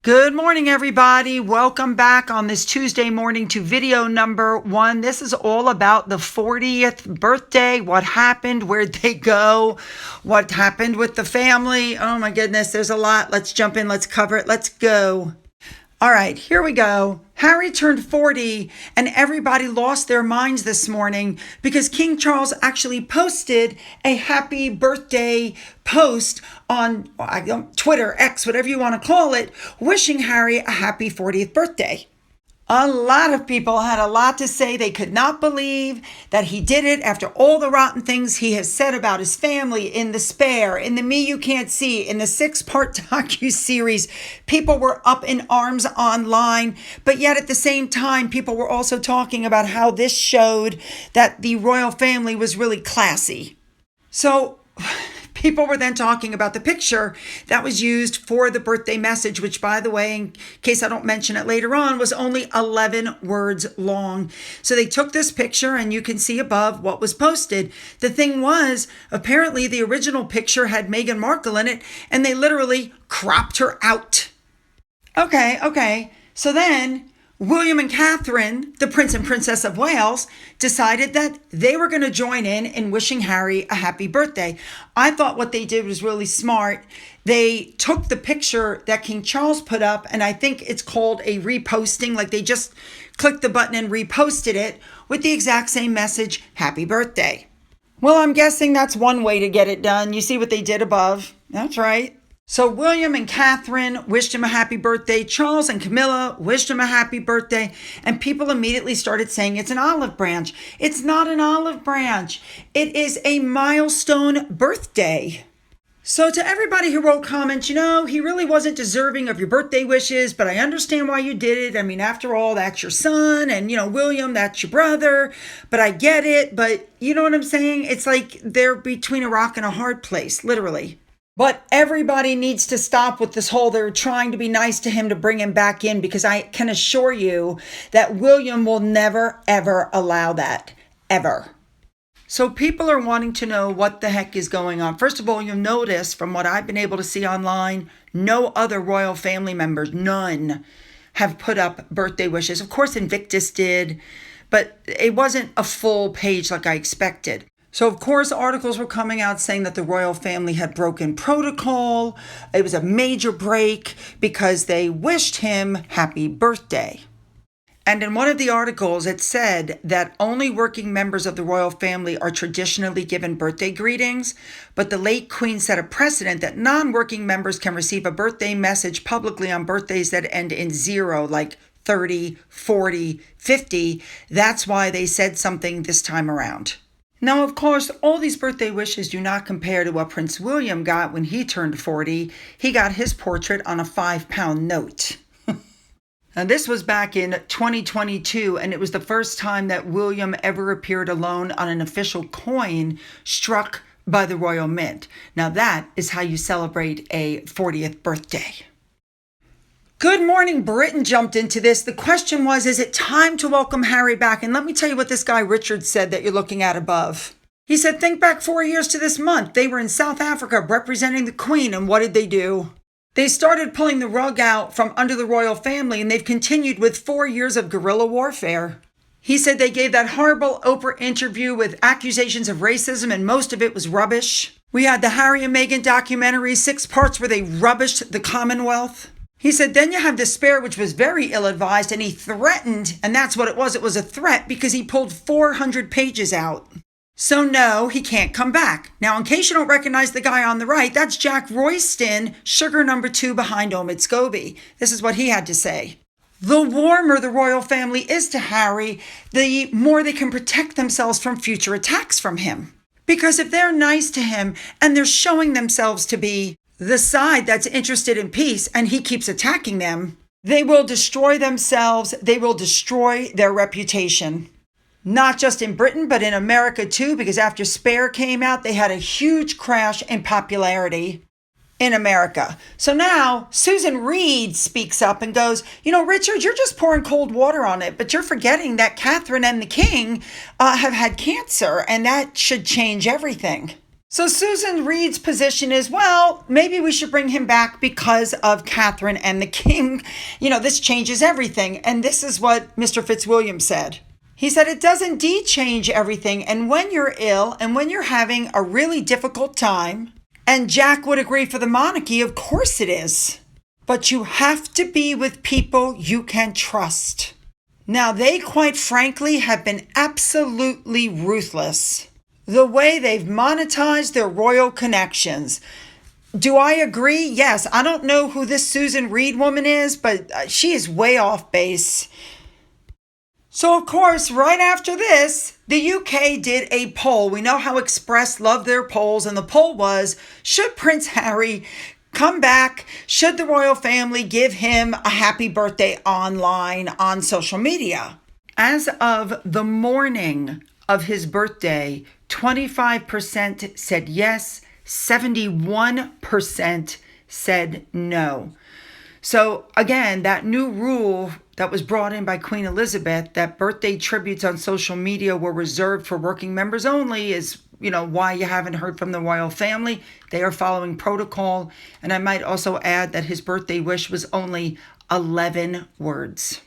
Good morning, everybody. Welcome back on this Tuesday morning to video number 1. This is all about the 40th birthday. What happened? Where'd they go? What happened with the family? Oh my goodness, there's a lot. Let's jump in. Let's cover it. Let's go. All right, here we go. Harry turned 40 and everybody lost their minds this morning because King Charles actually posted a happy birthday post on Twitter, X, whatever you want to call it, wishing Harry a happy 40th birthday. A lot of people had a lot to say. They could not believe that he did it after all the rotten things he has said about his family in The Spare, in the Me You Can't See, in the 6-part docuseries. People were up in arms online, but yet at the same time, people were also talking about how this showed that the royal family was really classy. So people were then talking about the picture that was used for the birthday message, which, by the way, in case I don't mention it later on, was only 11 words long. So they took this picture, and you can see above what was posted. The thing was, apparently the original picture had Meghan Markle in it, and they literally cropped her out. Okay. So then William and Catherine, the Prince and Princess of Wales, decided that they were going to join in wishing Harry a happy birthday. I thought what they did was really smart. They took the picture that King Charles put up, and I think it's called a reposting. Like they just clicked the button and reposted it with the exact same message, happy birthday. Well, I'm guessing that's one way to get it done. You see what they did above? That's right. So William and Catherine wished him a happy birthday. Charles and Camilla wished him a happy birthday. And people immediately started saying it's an olive branch. It's not an olive branch. It is a milestone birthday. So to everybody who wrote comments, he really wasn't deserving of your birthday wishes, but I understand why you did it. I mean, after all, that's your son, and, William, that's your brother, but I get it. But you know what I'm saying? It's like they're between a rock and a hard place, literally. But everybody needs to stop with this whole they're trying to be nice to him to bring him back in, because I can assure you that William will never, ever allow that. Ever. So people are wanting to know what the heck is going on. First of all, you'll notice from what I've been able to see online, no other royal family members, none, have put up birthday wishes. Of course, Invictus did, but it wasn't a full page like I expected. So, of course, articles were coming out saying that the royal family had broken protocol. It was a major break because they wished him happy birthday. And in one of the articles, it said that only working members of the royal family are traditionally given birthday greetings, but the late Queen set a precedent that non-working members can receive a birthday message publicly on birthdays that end in 0, like 30, 40, 50. That's why they said something this time around. Now, of course, all these birthday wishes do not compare to what Prince William got when he turned 40. He got his portrait on a 5-pound note. And this was back in 2022, and it was the first time that William ever appeared alone on an official coin struck by the Royal Mint. Now, that is how you celebrate a 40th birthday. Good Morning Britain jumped into this. The question was, is it time to welcome Harry back? And let me tell you what this guy Richard said that you're looking at above. He said, think back 4 years to this month. They were in South Africa representing the Queen, and what did they do? They started pulling the rug out from under the royal family, and they've continued with 4 years of guerrilla warfare. He said they gave that horrible Oprah interview with accusations of racism, and most of it was rubbish. We had the Harry and Meghan documentary, 6 parts where they rubbished the Commonwealth. He said, then you have The Spare, which was very ill-advised, and he threatened, and that's what it was a threat, because he pulled 400 pages out. So no, he can't come back. Now, in case you don't recognize the guy on the right, that's Jack Royston, sugar number 2 behind Omid Scobie. This is what he had to say. The warmer the royal family is to Harry, the more they can protect themselves from future attacks from him. Because if they're nice to him and they're showing themselves to be the side that's interested in peace, and he keeps attacking them, they will destroy themselves. They will destroy their reputation. Not just in Britain, but in America too, because after Spare came out, they had a huge crash in popularity in America. So now Susan Reed speaks up and goes, Richard, you're just pouring cold water on it, but you're forgetting that Catherine and the King have had cancer, and that should change everything. So Susan Reed's position is, well, maybe we should bring him back because of Catherine and the king. This changes everything. And this is what Mr. Fitzwilliam said. He said, it does indeed change everything. And when you're ill and when you're having a really difficult time, and Jack would agree for the monarchy, of course it is. But you have to be with people you can trust. Now, they quite frankly have been absolutely ruthless. The way they've monetized their royal connections. Do I agree? Yes. I don't know who this Susan Reed woman is, but she is way off base. So, of course, right after this, the UK did a poll. We know how Express love their polls, and the poll was, should Prince Harry come back? Should the royal family give him a happy birthday online on social media? As of the morning of his birthday, 25% said yes, 71% said no. So again, that new rule that was brought in by Queen Elizabeth, that birthday tributes on social media were reserved for working members only, is why you haven't heard from the royal family. They are following protocol. And I might also add that his birthday wish was only 11 words.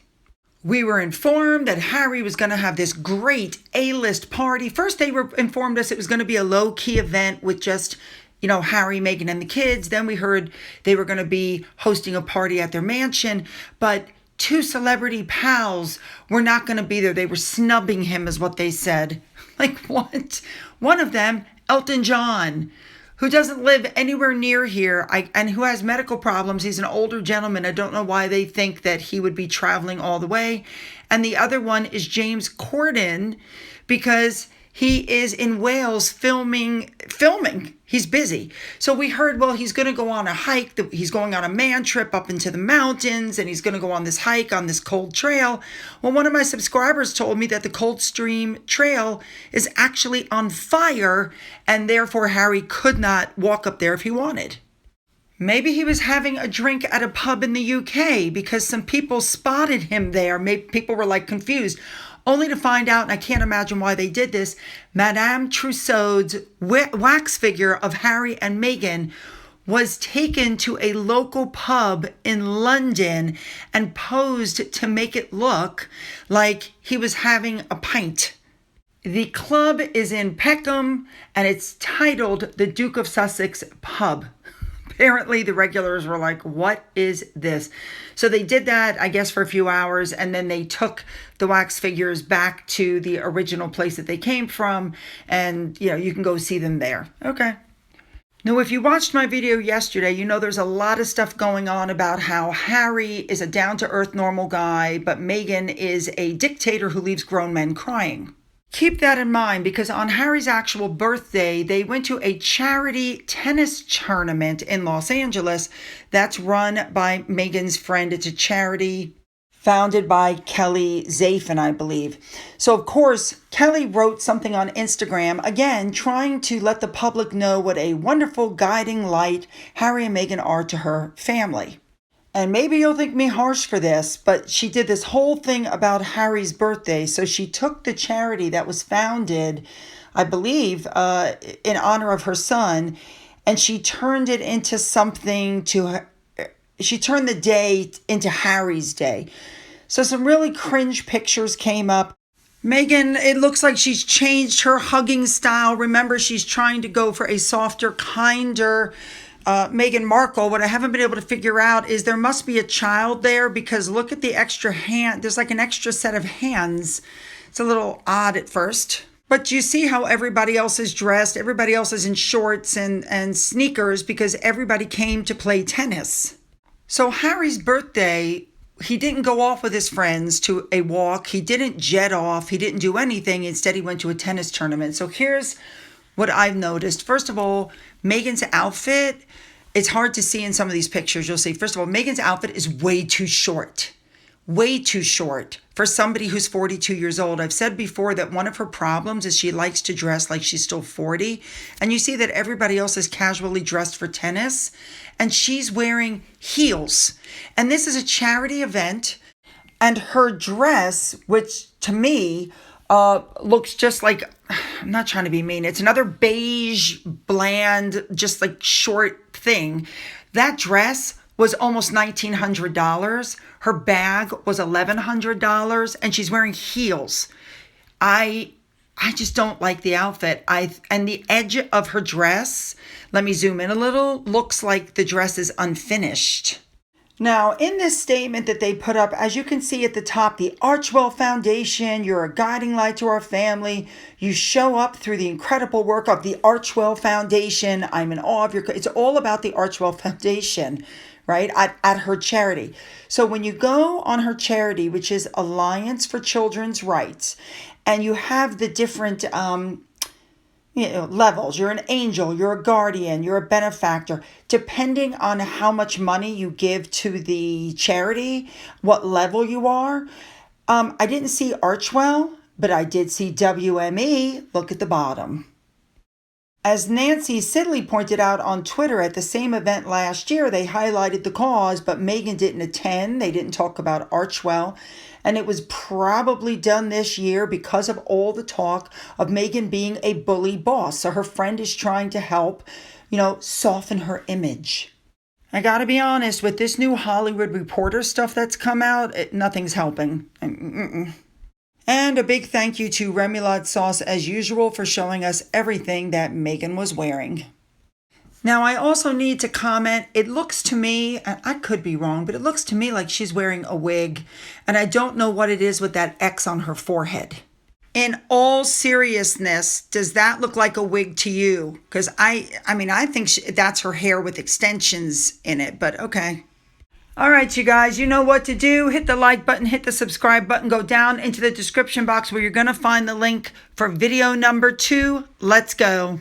We were informed that Harry was going to have this great A-list party. First, they informed us it was going to be a low-key event with just, Harry, Meghan, and the kids. Then we heard they were going to be hosting a party at their mansion. But two celebrity pals were not going to be there. They were snubbing him, is what they said. Like, what? One of them, Elton John, who doesn't live anywhere near here and who has medical problems. He's an older gentleman. I don't know why they think that he would be traveling all the way. And the other one is James Corden, because he is in Wales filming. He's busy. So we heard, well, he's going to go on a hike. He's going on a man trip up into the mountains, and he's going to go on this hike on this cold trail. Well, one of my subscribers told me that the Coldstream Trail is actually on fire, and therefore Harry could not walk up there if he wanted. Maybe he was having a drink at a pub in the UK because some people spotted him there. Maybe people were confused. Only to find out, and I can't imagine why they did this, Madame Tussauds wax figure of Harry and Meghan was taken to a local pub in London and posed to make it look like he was having a pint. The club is in Peckham, and it's titled the Duke of Sussex Pub. Apparently, the regulars were like, what is this? So they did that, I guess, for a few hours, and then they took the wax figures back to the original place that they came from, and, you can go see them there. Okay. Now, if you watched my video yesterday, there's a lot of stuff going on about how Harry is a down-to-earth normal guy, but Meghan is a dictator who leaves grown men crying. Keep that in mind, because on Harry's actual birthday, they went to a charity tennis tournament in Los Angeles that's run by Meghan's friend. It's a charity founded by Kelly Zafin, I believe. So, of course, Kelly wrote something on Instagram, again, trying to let the public know what a wonderful guiding light Harry and Meghan are to her family. And maybe you'll think me harsh for this, but she did this whole thing about Harry's birthday. So she took the charity that was founded, I believe, in honor of her son, and she turned it into she turned the day into Harry's day. So some really cringe pictures came up. Meghan, it looks like she's changed her hugging style. Remember, she's trying to go for a softer, kinder Meghan Markle. What I haven't been able to figure out is there must be a child there, because look at the extra hand. There's an extra set of hands. It's a little odd at first. But you see how everybody else is dressed. Everybody else is in shorts and sneakers because everybody came to play tennis. So Harry's birthday, he didn't go off with his friends to a walk. He didn't jet off. He didn't do anything. Instead, he went to a tennis tournament. So here's what I've noticed. First of all, Meghan's outfit, it's hard to see in some of these pictures. You'll see, first of all, Meghan's outfit is way too short. Way too short for somebody who's 42 years old. I've said before that one of her problems is she likes to dress like she's still 40. And you see that everybody else is casually dressed for tennis, and she's wearing heels. And this is a charity event, and her dress, which to me looks just like I'm not trying to be mean. It's another beige, bland, just like short thing. That dress was almost $1,900. Her bag was $1,100, and she's wearing heels. I just don't like the outfit. And the edge of her dress, let me zoom in a little, looks like the dress is unfinished. Now, in this statement that they put up, as you can see at the top, the Archwell Foundation, you're a guiding light to our family. You show up through the incredible work of the Archwell Foundation. I'm in awe of your... It's all about the Archwell Foundation, right, at her charity. So when you go on her charity, which is Alliance for Children's Rights, and you have the different levels. You're an angel, you're a guardian, you're a benefactor. Depending on how much money you give to the charity, what level you are. I didn't see Archwell, but I did see WME. Look at the bottom. As Nancy Sidley pointed out on Twitter, at the same event last year, they highlighted the cause, but Meghan didn't attend. They didn't talk about Archwell. And it was probably done this year because of all the talk of Meghan being a bully boss. So her friend is trying to help, soften her image. I got to be honest, with this new Hollywood Reporter stuff that's come out, nothing's helping. And a big thank you to Remoulade Sauce, as usual, for showing us everything that Meghan was wearing. Now, I also need to comment, it looks to me, and I could be wrong, but it looks to me like she's wearing a wig, and I don't know what it is with that X on her forehead. In all seriousness, does that look like a wig to you? Because I think that's her hair with extensions in it, but okay. All right, you guys, you know what to do. Hit the like button, hit the subscribe button, go down into the description box where you're going to find the link for video number 2. Let's go.